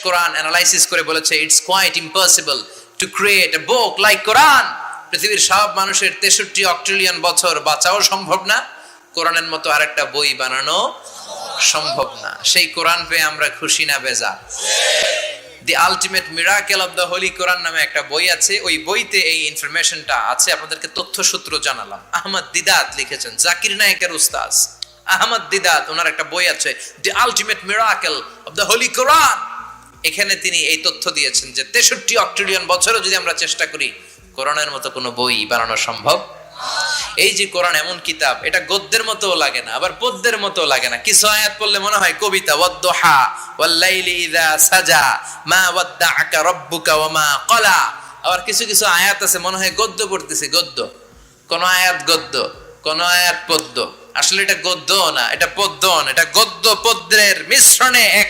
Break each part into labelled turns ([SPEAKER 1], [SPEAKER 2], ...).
[SPEAKER 1] কোরআন analysis করে বলেছে it's quite impossible to create a book like Quran. পৃথিবীর সব মানুষের 63 অক্ট্রিলিয়ন বছর বাঁচাও সম্ভব না, কোরআনের মতো আরেকটা বই বানানো সম্ভব না। সেই কোরআন পেয়ে আমরা খুশি না বেজার? The ultimate miracle of the holy Quran নামে একটা বই আছে, ওই বইতে এই ইনফরমেশনটা আছে। আপনাদেরকে তথ্যসূত্র জানালাম। আহমদ দিদাত লিখেছেন, জাকির নায়েকের উস্তাদ আহমদ দিদাত, ওনার একটা বই আছে the ultimate miracle of the holy Quran. এখানে তিনি এই তথ্য দিয়েছেন যে 63 অক্ট্রিলিয়ন বছরও যদি আমরা চেষ্টা করি, কোরআনের মতো কোনো বই বানানো সম্ভব। এই যে কোরআন এমন কিতাব, এটা গদ্যের মতো লাগে না, আবার পদ্যের মতো লাগে না। কিছু আয়াত পড়লে মনে হয় কবিতা, ওয়াদ-দুহা ওয়াল-লাইলি ইযা সাজা মা ওয়াদ্দাআকা রাব্বুকা ওয়া মা ক্বালা। আবার কিছু কিছু আয়াত আছে মনে হয় গদ্য পড়তেছে, গদ্য। কোন আয়াত গদ্য, কোন আয়াত পদ্য। আসলে এটা গদ্য না, এটা পদ্য না, এটা গদ্য পদ্যের মিশ্রণে এক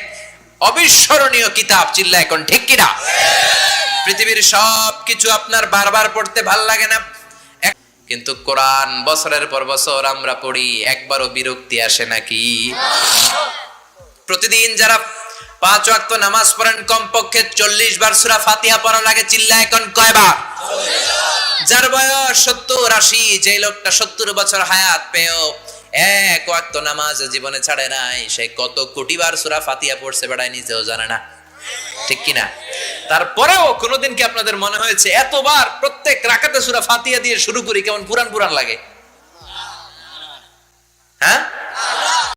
[SPEAKER 1] অবিস্মরণীয় কিতাব। চিল্লা এখন ঠিক কিনা? পৃথিবীর সব কিছু আপনার বারবার পড়তে ভাল লাগে না, কিন্তু কোরআন বছরের পর বছর আমরা পড়ি, একবারও বিরক্তি আসে নাকি? প্রতিদিন যারা 5 ওয়াক্ত নামাজ পড়েন কমপক্ষে 40 বার সূরা ফাতিহা পড়া লাগে। চিল্লা এখন কয়বার? যার বয়স 70-80, যে লোকটা 70 বছর হায়াত পেয়েও 1 ওয়াক্ত নামাজ জীবনে ছাড়ে নাই, সে কত কোটি বার সূরা ফাতিহা পড়ছে বেড়ায় নিজেও জানে না, ঠিক কিনা? তারপরেও কোনোদিন কি আপনাদের মনে হয়েছে এতবার প্রত্যেক রাকাতে সূরা ফাতিহা দিয়ে শুরু করি কেমন পুরান পুরান লাগে? হ্যাঁ,